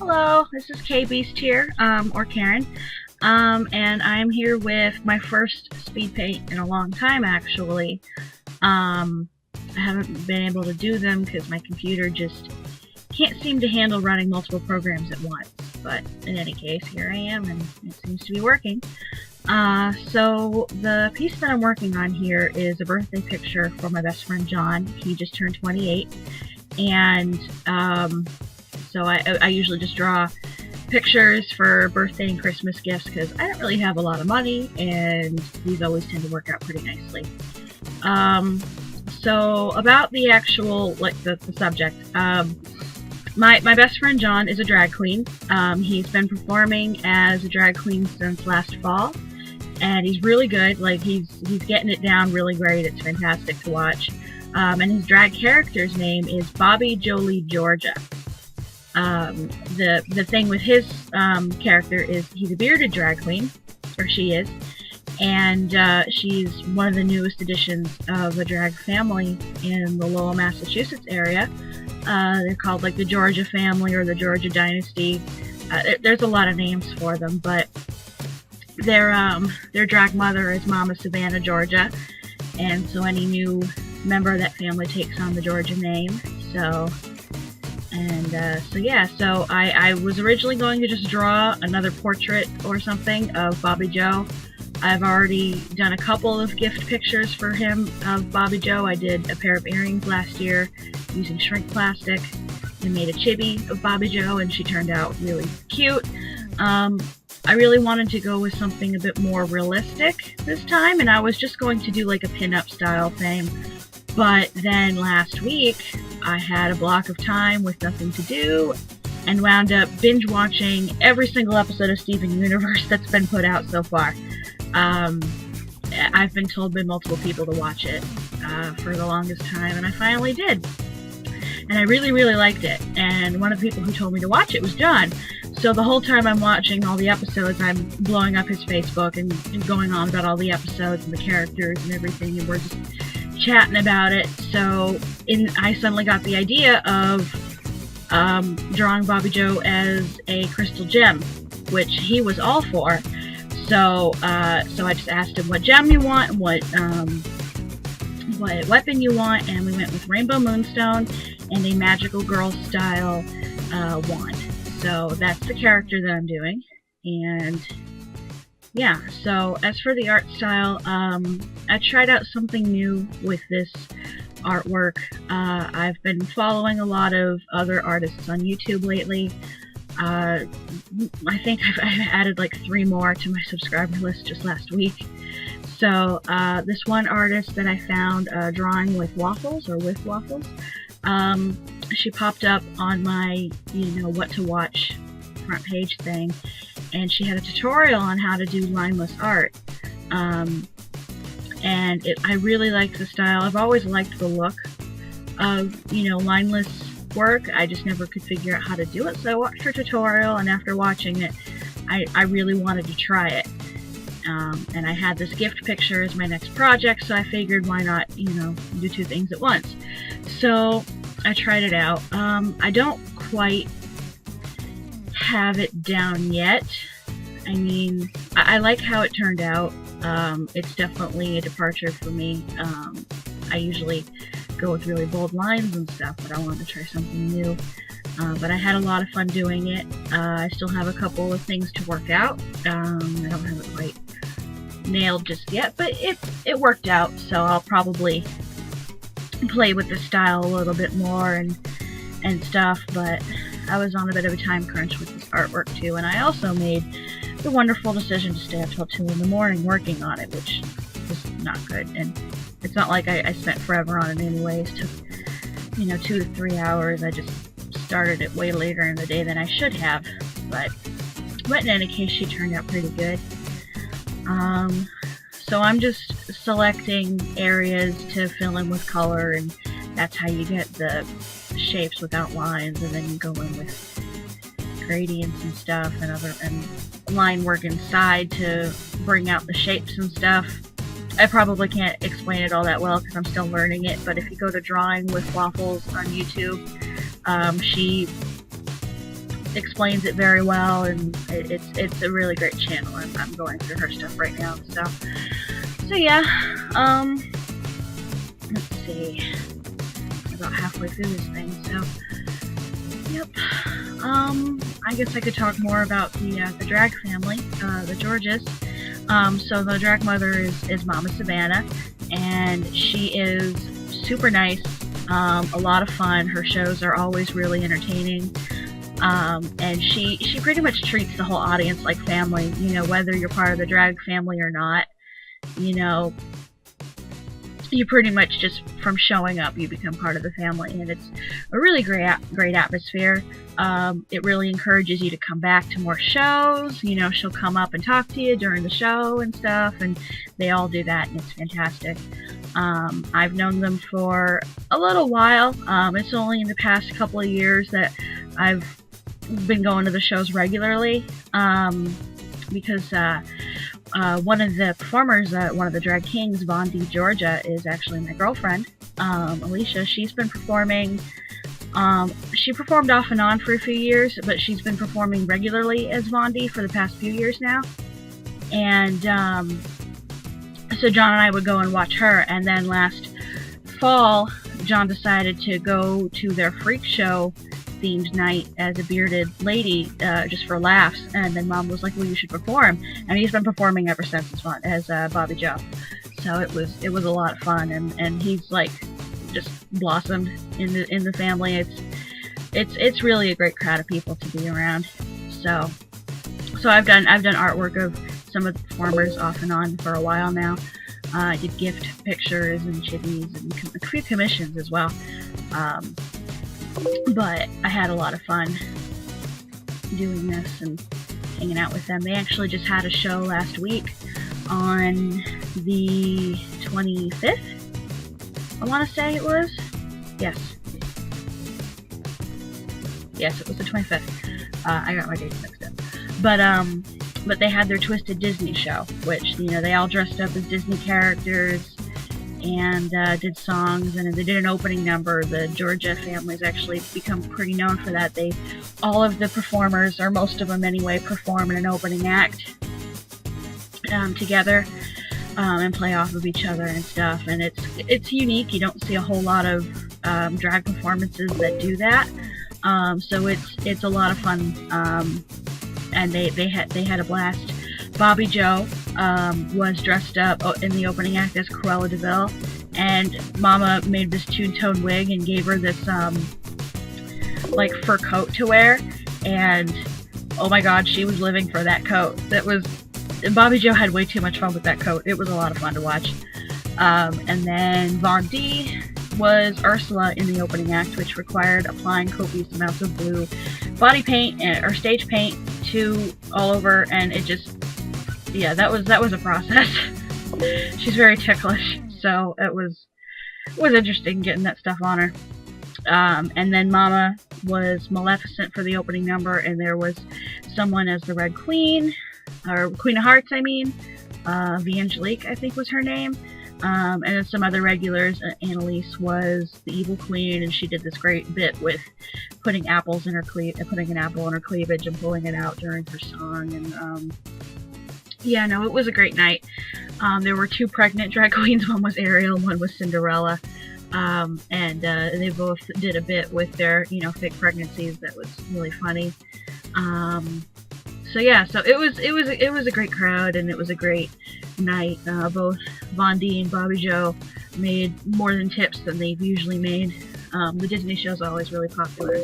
Hello, this is K-Beast here, or Karen, and I'm here with my first Speedpaint in a long time, actually. I haven't been able to do them because my computer just can't seem to handle running multiple programs at once, but in any case, here I am, and it seems to be working. So the piece that I'm working on here is a birthday picture for my best friend John. He just turned 28, and so I usually just draw pictures for birthday and Christmas gifts because I don't really have a lot of money, and these always tend to work out pretty nicely. So about the actual, the subject, my best friend John is a drag queen. He's been performing as a drag queen since last fall, and he's really good. Like, he's getting it down really great. It's fantastic to watch. And his drag character's name is Bobbie Jolie Georgia. The thing with his character is he's a bearded drag queen, or she is, and she's one of the newest additions of a drag family in the Lowell, Massachusetts area. They're called like the Georgia family or the Georgia dynasty. There's a lot of names for them, but their drag mother is Mama Savannah Georgia, and so any new member of that family takes on the Georgia name. So yeah, so I was originally going to just draw another portrait or something of Bobbie Joe. I've already done a couple of gift pictures for him of Bobbie Joe. I did a pair of earrings last year using shrink plastic. I made a chibi of Bobbie Joe, and she turned out really cute. I really wanted to go with something a bit more realistic this time, and I was just going to do like a pin-up style thing. But then last week, I had a block of time with nothing to do, and wound up binge-watching every single episode of Steven Universe that's been put out so far. I've been told by multiple people to watch it for the longest time, and I finally did. And I really, really liked it. And one of the people who told me to watch it was John. So the whole time I'm watching all the episodes, I'm blowing up his Facebook and going on about all the episodes and the characters and everything, and we're just chatting about it. So I suddenly got the idea of drawing Bobbie Joe as a crystal gem, which he was all for. So I just asked him what gem you want and what weapon you want, and we went with Rainbow Moonstone and a Magical Girl style wand. So that's the character that I'm doing. And yeah, so as for the art style, I tried out something new with this artwork. I've been following a lot of other artists on YouTube lately. I think I've added like 3 more to my subscriber list just last week. So this one artist that I found drawing with waffles, she popped up on my, what to watch front page thing, and she had a tutorial on how to do lineless art. And I really liked the style. I've always liked the look of, lineless work. I just never could figure out how to do it, so I watched her tutorial, and after watching it, I really wanted to try it. And I had this gift picture as my next project, so I figured why not, do 2 things at once. So I tried it out. I don't quite have it down yet. I mean, I like how it turned out. It's definitely a departure for me. I usually go with really bold lines and stuff, but I wanted to try something new. But I had a lot of fun doing it. I still have a couple of things to work out. I don't have it quite nailed just yet, but it worked out, so I'll probably play with the style a little bit more and stuff, but I was on a bit of a time crunch with this artwork too, and I also made the wonderful decision to stay up till 2 in the morning working on it, which is not good. And it's not like I spent forever on it anyways. It took 2 to 3 hours. I just started it way later in the day than I should have, but in any case, she turned out pretty good. So I'm just selecting areas to fill in with color, and that's how you get the shapes without lines, and then you go in with gradients and stuff and line work inside to bring out the shapes and stuff. I probably can't explain it all that well because I'm still learning it, but if you go to Drawing with Waffles on YouTube, she explains it very well, and it's a really great channel. I'm going through her stuff right now. So yeah. Let's see. About halfway through this thing. So yep. I guess I could talk more about the drag family, the Georges. So the drag mother is Mama Savannah, and she is super nice, a lot of fun. Her shows are always really entertaining, and she pretty much treats the whole audience like family, you know, whether you're part of the drag family or not. You know, you pretty much just, from showing up, you become part of the family, and it's a really great atmosphere. It really encourages you to come back to more shows. You know, she'll come up and talk to you during the show and stuff, and they all do that, and it's fantastic. I've known them for a little while. It's only in the past couple of years that I've been going to the shows regularly, because one of the performers, one of the drag kings, Von D. Georgia, is actually my girlfriend, Alicia. She's been performing, she performed off and on for a few years, but she's been performing regularly as Von D for the past few years now. And so John and I would go and watch her, and then last fall, John decided to go to their freak show themed night as a bearded lady, just for laughs, and then Mom was like, well, you should perform, and he's been performing ever since as Bobbie Joe. So it was a lot of fun, and he's like just blossomed in the family. It's really a great crowd of people to be around. So I've done artwork of some of the performers off and on for a while now. I did gift pictures and chippies and a few commissions as well. But I had a lot of fun doing this and hanging out with them. They actually just had a show last week on the 25th, I want to say it was. Yes, it was the 25th. I got my dates mixed up. But they had their Twisted Disney show, which, you know, they all dressed up as Disney characters and did songs, and they did an opening number. The Georgia family's actually become pretty known for that. All of the performers, or most of them anyway, perform in an opening act together, and play off of each other and stuff. And it's unique. You don't see a whole lot of drag performances that do that. So it's a lot of fun, and they had a blast. Bobbie Joe was dressed up in the opening act as Cruella de Vil, and Mama made this two-tone wig and gave her this like fur coat to wear, and oh my god, she was living for that coat. Bobbie Joe had way too much fun with that coat. It was a lot of fun to watch. And then Von D was Ursula in the opening act, which required applying copious amounts of blue body paint or stage paint to all over, and it just, yeah, that was a process. She's very ticklish, so it was interesting getting that stuff on her. And then Mama was Maleficent for the opening number, and there was someone as the Red Queen, or Queen of Hearts, I mean. Angelique, I think was her name. And then some other regulars. Annalise was the Evil Queen, and she did this great bit with putting apples in her putting an apple in her cleavage and pulling it out during her song. And yeah, no, it was a great night. There were two pregnant drag queens. One was Ariel, one was Cinderella. And they both did a bit with their, fake pregnancies that was really funny. So yeah, so it was a great crowd, and it was a great night. Both Von D and Bobbie Joe made more than tips than they've usually made. The Disney show's always really popular,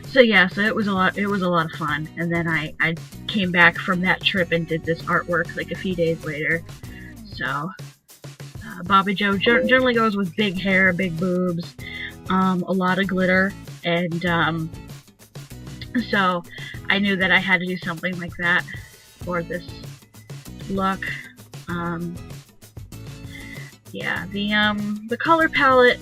so yeah, so it was a lot of fun. And then I came back from that trip and did this artwork like a few days later. So Bobbie Joe generally goes with big hair, big boobs, a lot of glitter, and so I knew that I had to do something like that for this look. Yeah, the color palette,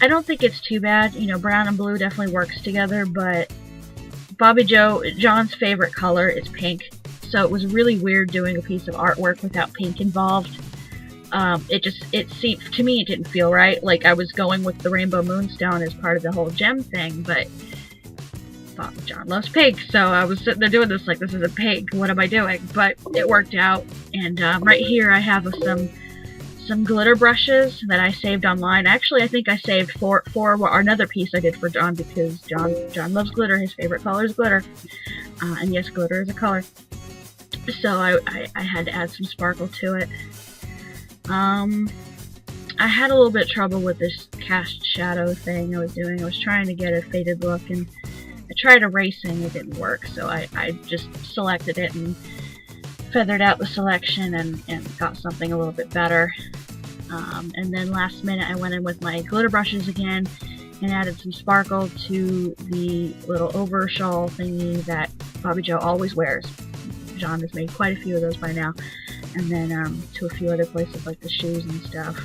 I don't think it's too bad. Brown and blue definitely works together, but Bobbie Joe, John's favorite color is pink, so it was really weird doing a piece of artwork without pink involved. it seemed, to me, it didn't feel right. Like I was going with the rainbow moonstone as part of the whole gem thing, but thought John loves pink, so I was sitting there doing this like, this isn't pink, what am I doing? But it worked out, and right here I have some glitter brushes that I saved online. Actually, I think I saved for another piece I did for John, because John loves glitter. His favorite color is glitter, and yes, glitter is a color. So I had to add some sparkle to it. I had a little bit of trouble with this cast shadow thing I was doing. I was trying to get a faded look, and I tried erasing, it didn't work, so I just selected it and feathered out the selection and got something a little bit better. And then last minute I went in with my glitter brushes again and added some sparkle to the little over shawl thingy that Bobbie Jo always wears. John has made quite a few of those by now. And then to a few other places like the shoes and stuff.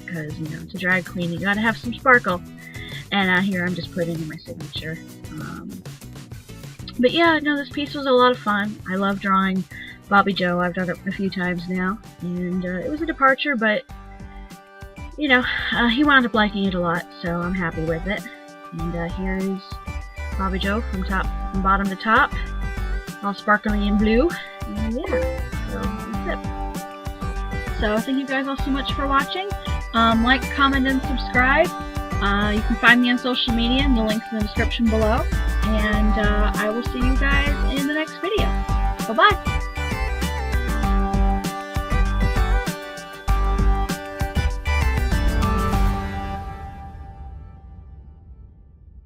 Because, you know, to drag queen you gotta have some sparkle. And here I'm just putting in my signature. But yeah, no, this piece was a lot of fun. I love drawing Bobbie Jo. I've done it a few times now. And it was a departure, but, you know, he wound up liking it a lot, so I'm happy with it. And here's Bobbie Jo from bottom to top. All sparkly and blue. And yeah, so that's it. So thank you guys all so much for watching. Like, comment, and subscribe. You can find me on social media, and the link's in the description below. And I will see you guys in the next video. Bye-bye!